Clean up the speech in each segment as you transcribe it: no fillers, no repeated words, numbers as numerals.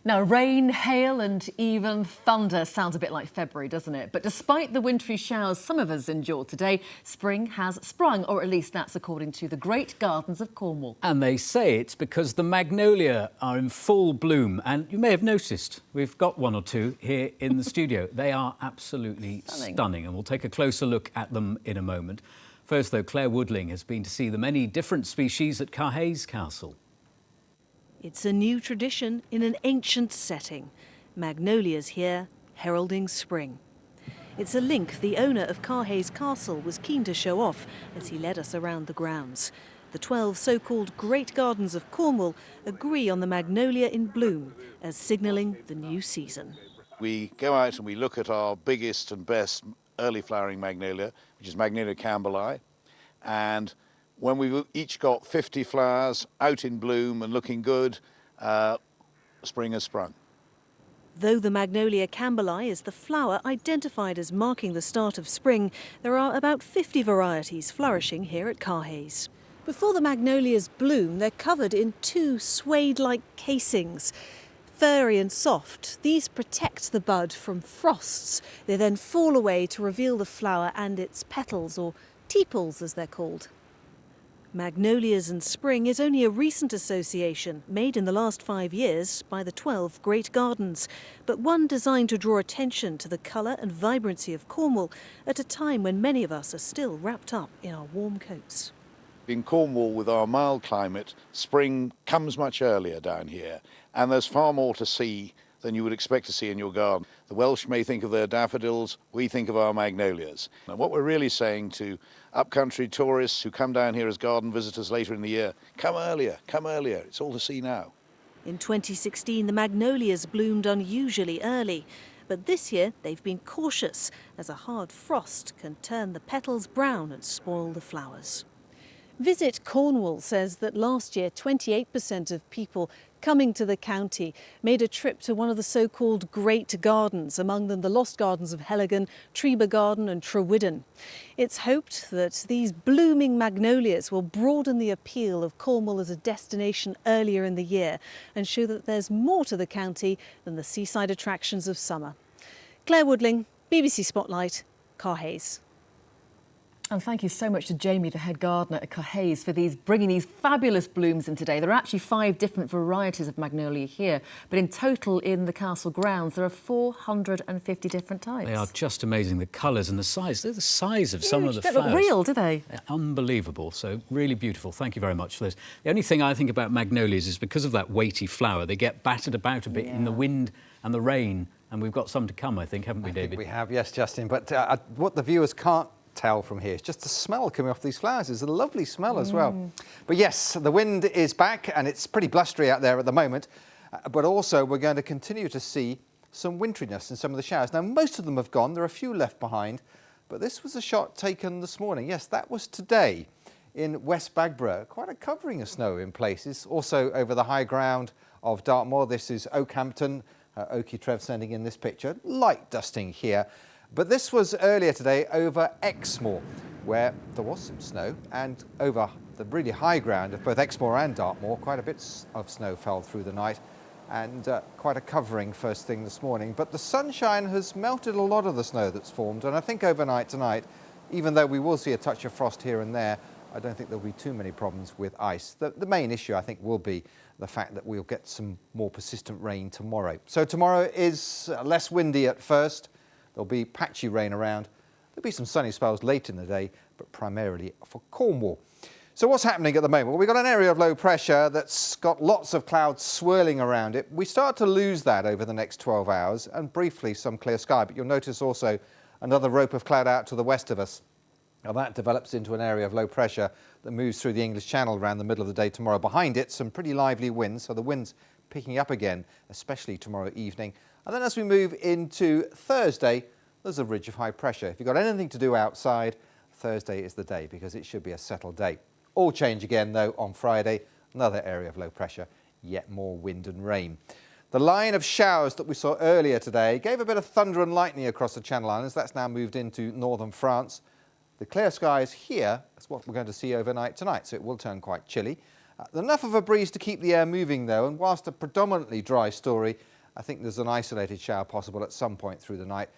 Now, rain, hail and even thunder sounds a bit like February, doesn't it? But despite the wintry showers some of us endured today, spring has sprung, or at least that's according to the Great Gardens of Cornwall. And they say it's because the magnolia are in full bloom. And you may have noticed, we've got one or two here in the studio. They are absolutely stunning, and we'll take a closer look at them in a moment. First, though, Claire Woodling has been to see the many different species at Caerhays Castle. It's a new tradition in an ancient setting. Magnolias here, heralding spring. It's a link the owner of Caerhays Castle was keen to show off as he led us around the grounds. The 12 so-called Great Gardens of Cornwall agree on the magnolia in bloom as signalling the new season. We go out and we look at our biggest and best early flowering magnolia, which is Magnolia campbellii, and when we've each got 50 flowers out in bloom and looking good, spring has sprung. Though the Magnolia campbellii is the flower identified as marking the start of spring, there are about 50 varieties flourishing here at Caerhays. Before the magnolias bloom, they're covered in two suede-like casings. Furry and soft, these protect the bud from frosts. They then fall away to reveal the flower and its petals, or tepals as they're called. Magnolias and spring is only a recent association, made in the last 5 years by the 12 Great Gardens, but one designed to draw attention to the colour and vibrancy of Cornwall at a time when many of us are still wrapped up in our warm coats. In Cornwall, with our mild climate, spring comes much earlier down here, and there's far more to see than you would expect to see in your garden. The Welsh may think of their daffodils, we think of our magnolias. And what we're really saying to upcountry tourists who come down here as garden visitors later in the year, come earlier, it's all to see now. In 2016, the magnolias bloomed unusually early, but this year they've been cautious, as a hard frost can turn the petals brown and spoil the flowers. Visit Cornwall says that last year 28% of people coming to the county made a trip to one of the so-called Great Gardens, among them the Lost Gardens of Helligan, Treba Garden and Trewidden. It's hoped that these blooming magnolias will broaden the appeal of Cornwall as a destination earlier in the year and show that there's more to the county than the seaside attractions of summer. Claire Woodling, BBC Spotlight, Caerhays. And thank you so much to Jamie, the head gardener at Caerhays, for bringing these fabulous blooms in today. There are actually 5 different varieties of magnolia here, but in total in the castle grounds there are 450 different types. They are just amazing, the colours and the size. They're the size of some of the flowers. flowers. They look real, do they? They're unbelievable, so really beautiful. Thank you very much for this. The only thing I think about magnolias is because of that weighty flower, they get battered about a bit in the wind and the rain, and we've got some to come, I think, haven't we, David? I think we have, yes, Justin, but what the viewers can't tell from here. It's just the smell coming off these flowers. It's a lovely smell as well. But yes, the wind is back and it's pretty blustery out there at the moment. But also we're going to continue to see some wintriness in some of the showers. Now, most of them have gone. There are a few left behind. But this was a shot taken this morning. Yes, that was today in West Bagborough. Quite a covering of snow in places. Also over the high ground of Dartmoor. This is Oakhampton. Oakie Trev sending in this picture. Light dusting here. But this was earlier today over Exmoor, where there was some snow, and over the really high ground of both Exmoor and Dartmoor, quite a bit of snow fell through the night, and quite a covering first thing this morning. But the sunshine has melted a lot of the snow that's formed, and I think overnight tonight, even though we will see a touch of frost here and there, I don't think there'll be too many problems with ice. The main issue, I think, will be the fact that we'll get some more persistent rain tomorrow. So tomorrow is less windy at first. There'll be patchy rain around. There'll be some sunny spells late in the day, but primarily for Cornwall. So what's happening at the moment? Well, we've got an area of low pressure that's got lots of clouds swirling around it. We start to lose that over the next 12 hours and briefly some clear sky, but you'll notice also another rope of cloud out to the west of us. Now that develops into an area of low pressure that moves through the English Channel around the middle of the day tomorrow. Behind it, some pretty lively winds, so the wind's picking up again, especially tomorrow evening. And then as we move into Thursday, there's a ridge of high pressure. If you've got anything to do outside, Thursday is the day because it should be a settled day. All change again though on Friday, another area of low pressure, yet more wind and rain. The line of showers that we saw earlier today gave a bit of thunder and lightning across the Channel Islands. That's now moved into northern France. The clear skies here is what we're going to see overnight tonight, so it will turn quite chilly. Enough of a breeze to keep the air moving though, and whilst a predominantly dry story, I think there's an isolated shower possible at some point through the night.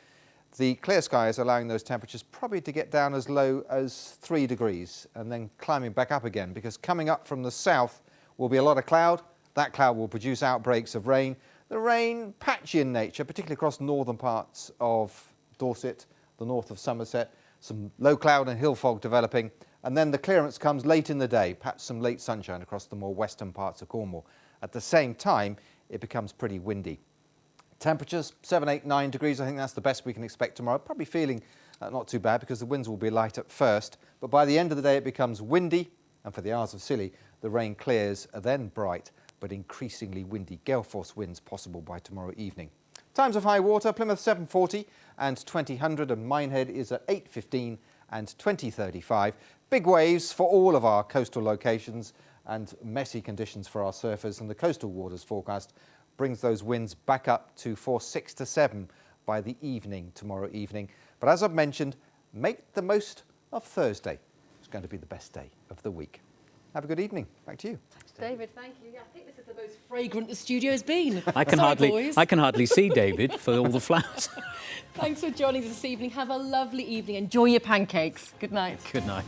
The clear sky is allowing those temperatures probably to get down as low as 3 degrees and then climbing back up again, because coming up from the south will be a lot of cloud. That cloud will produce outbreaks of rain. The rain patchy in nature, particularly across northern parts of Dorset, the north of Somerset, some low cloud and hill fog developing, and then the clearance comes late in the day, perhaps some late sunshine across the more western parts of Cornwall. At the same time, it becomes pretty windy. Temperatures 7, 8, 9 degrees, I think that's the best we can expect tomorrow. Probably feeling not too bad because the winds will be light at first, but by the end of the day it becomes windy, and for the Isles of Scilly the rain clears, then bright but increasingly windy gale force winds possible by tomorrow evening. Times of high water: Plymouth 7:40 and 20:00, and Minehead is at 8:15 and 20:35. Big waves for all of our coastal locations and messy conditions for our surfers, and the coastal waters forecast brings those winds back up to force 6 to 7 by the evening tomorrow evening. But as I've mentioned, make the most of Thursday. It's going to be the best day of the week. Have a good evening. Back to you. David, thank you. Yeah, I think this is the most fragrant the studio has been. I can hardly see David for all the flowers. Thanks for joining us this evening. Have a lovely evening. Enjoy your pancakes. Good night. Good night.